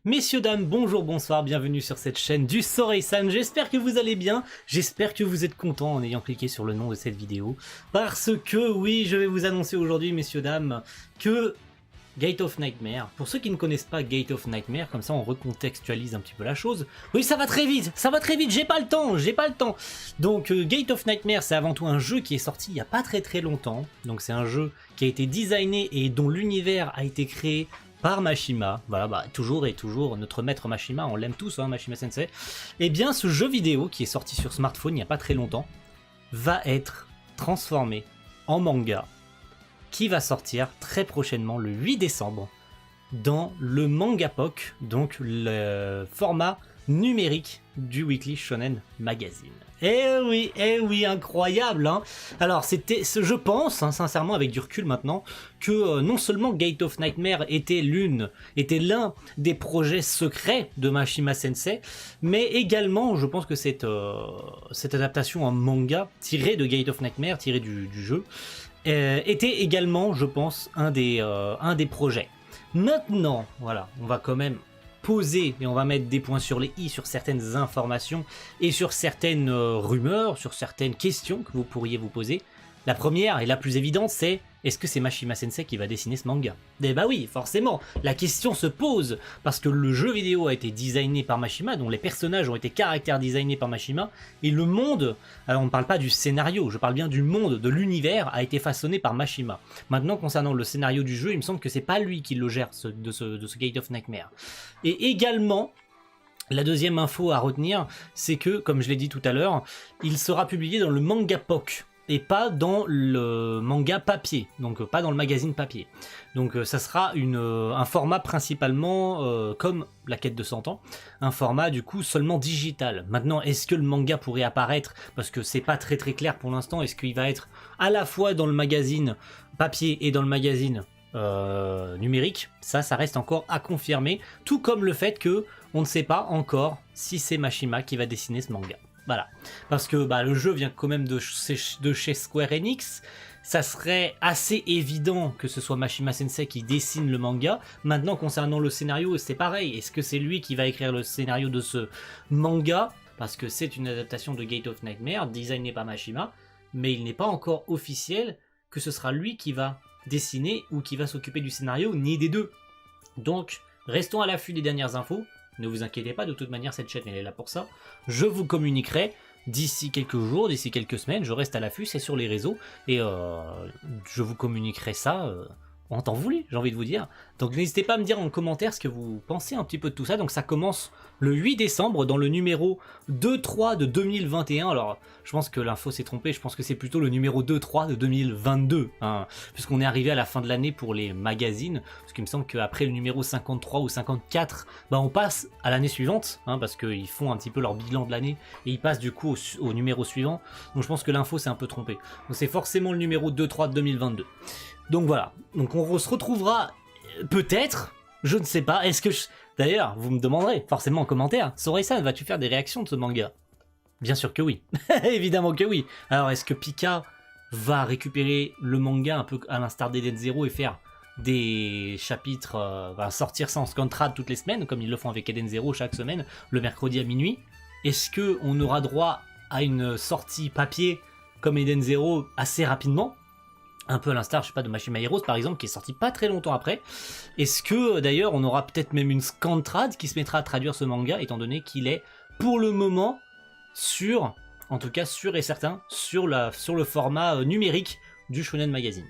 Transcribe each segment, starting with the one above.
Messieurs, dames, bonjour, bonsoir, bienvenue sur cette chaîne du Soresan. J'espère que vous allez bien, j'espère que vous êtes contents en ayant cliqué sur le nom de cette vidéo. Parce que oui, je vais vous annoncer aujourd'hui, messieurs, dames, que Gate of Nightmare, pour ceux qui ne connaissent pas Gate of Nightmare, comme ça on recontextualise un petit peu la chose. Oui, ça va très vite, j'ai pas le temps. Donc Gate of Nightmare, c'est avant tout un jeu qui est sorti il y a pas très longtemps. Donc c'est un jeu qui a été designé et dont l'univers a été créé par Mashima, voilà, toujours notre maître Mashima, on l'aime tous, hein, Mashima Sensei. Et bien ce jeu vidéo qui est sorti sur smartphone il n'y a pas très longtemps, va être transformé en manga, qui va sortir très prochainement le 8 décembre, dans le Mangapoc, donc le format numérique du Weekly Shonen Magazine. Eh oui, incroyable, hein. Alors je pense, hein, sincèrement avec du recul maintenant, que non seulement Gate of Nightmare était l'un des projets secrets de Mashima Sensei, mais également, je pense que cette adaptation en manga, tirée de Gate of Nightmare, tirée du jeu, était également, je pense, un des projets. Maintenant, voilà, on va quand même poser et on va mettre des points sur les i sur certaines informations et sur certaines rumeurs, sur certaines questions que vous pourriez vous poser. La première et la plus évidente, c'est: est-ce que c'est Mashima Sensei qui va dessiner ce manga? Eh bah oui, forcément, la question se pose, parce que le jeu vidéo a été designé par Mashima, dont les personnages ont été caractère designés par Mashima, et le monde, alors on ne parle pas du scénario, je parle bien du monde, de l'univers, a été façonné par Mashima. Maintenant, concernant le scénario du jeu, il me semble que c'est pas lui qui le gère, de ce Gate of Nightmare. Et également, la deuxième info à retenir, c'est que, comme je l'ai dit tout à l'heure, il sera publié dans le Mangapoc, et pas dans le manga papier, donc pas dans le magazine papier. Donc ça sera un format principalement comme la quête de 100 ans, un format du coup seulement digital. Maintenant, est-ce que le manga pourrait apparaître, parce que c'est pas très clair pour l'instant, est-ce qu'il va être à la fois dans le magazine papier et dans le magazine numérique? Ça reste encore à confirmer, tout comme le fait que on ne sait pas encore si c'est Mashima qui va dessiner ce manga. Voilà, parce que le jeu vient quand même de chez Square Enix, ça serait assez évident que ce soit Mashima Sensei qui dessine le manga. Maintenant, concernant le scénario, c'est pareil, est-ce que c'est lui qui va écrire le scénario de ce manga? Parce que c'est une adaptation de Gate of Nightmare, designée par Mashima, mais il n'est pas encore officiel que ce sera lui qui va dessiner ou qui va s'occuper du scénario, ni des deux. Donc, restons à l'affût des dernières infos. Ne vous inquiétez pas, de toute manière cette chaîne elle est là pour ça. Je vous communiquerai d'ici quelques jours, d'ici quelques semaines, je reste à l'affût, c'est sur les réseaux, et je vous communiquerai ça en temps voulu, j'ai envie de vous dire. Donc n'hésitez pas à me dire en commentaire ce que vous pensez un petit peu de tout ça. Donc ça commence le 8 décembre dans le numéro 2-3 de 2021. Alors je pense que l'info s'est trompée, je pense que c'est plutôt le numéro 2-3 de 2022, hein, puisqu'on est arrivé à la fin de l'année pour les magazines, parce qu'il me semble qu'après le numéro 53 ou 54, on passe à l'année suivante, hein, parce qu'ils font un petit peu leur bilan de l'année, et ils passent du coup au numéro suivant. Donc je pense que l'info s'est un peu trompée. Donc c'est forcément le numéro 2-3 de 2022. Donc voilà, donc on se retrouvera peut-être, je ne sais pas, est-ce que D'ailleurs, vous me demanderez forcément en commentaire, Soresan, vas-tu faire des réactions de ce manga? Bien sûr que oui, évidemment que oui. Alors est-ce que Pika va récupérer le manga un peu à l'instar d'Eden Zero et faire des chapitres, va sortir ça en scantrad toutes les semaines, comme ils le font avec Eden Zero chaque semaine, le mercredi à minuit? Est-ce qu'on aura droit à une sortie papier comme Eden Zero assez rapidement? Un peu à l'instar, je sais pas, de Mashima Heroes par exemple, qui est sorti pas très longtemps après. Est-ce que d'ailleurs on aura peut-être même une scantrad qui se mettra à traduire ce manga, étant donné qu'il est pour le moment en tout cas sûr et certain, sur le format numérique du Shonen Magazine.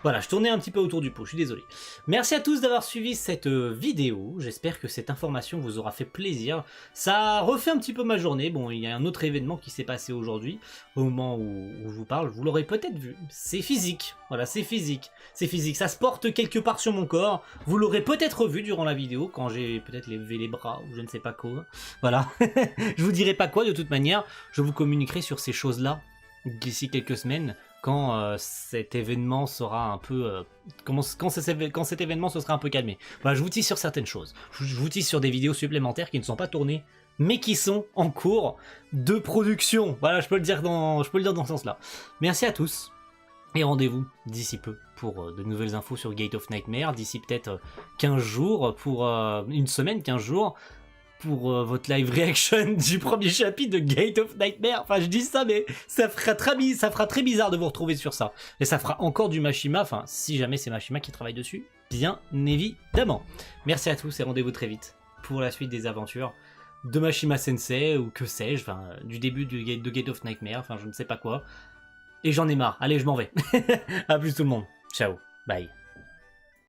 Voilà, je tournais un petit peu autour du pot, je suis désolé. Merci à tous d'avoir suivi cette vidéo, j'espère que cette information vous aura fait plaisir. Ça refait un petit peu ma journée. Bon, il y a un autre événement qui s'est passé aujourd'hui, au moment où je vous parle, vous l'aurez peut-être vu. C'est physique, voilà, c'est physique, ça se porte quelque part sur mon corps. Vous l'aurez peut-être vu durant la vidéo, quand j'ai peut-être levé les bras, ou je ne sais pas quoi. Voilà, je vous dirai pas quoi de toute manière, je vous communiquerai sur ces choses-là d'ici quelques semaines, quand cet événement sera un peu... quand cet événement se sera un peu calmé. Voilà, je vous tease sur certaines choses. Je vous tease sur des vidéos supplémentaires qui ne sont pas tournées, mais qui sont en cours de production. Voilà, je peux le dire dans ce sens-là. Merci à tous, Et rendez-vous d'ici peu pour de nouvelles infos sur Gate of Nightmare, d'ici peut-être 15 jours, pour une semaine, 15 jours, pour votre live reaction du premier chapitre de Gate of Nightmare. Enfin, je dis ça, mais ça fera très bizarre de vous retrouver sur ça. Et ça fera encore du Mashima, enfin, si jamais c'est Mashima qui travaille dessus, bien évidemment. Merci à tous et rendez-vous très vite pour la suite des aventures de Mashima Sensei, ou que sais-je, enfin, du début de Gate of Nightmare, enfin, je ne sais pas quoi. Et j'en ai marre, allez, je m'en vais. A plus tout le monde, ciao, bye.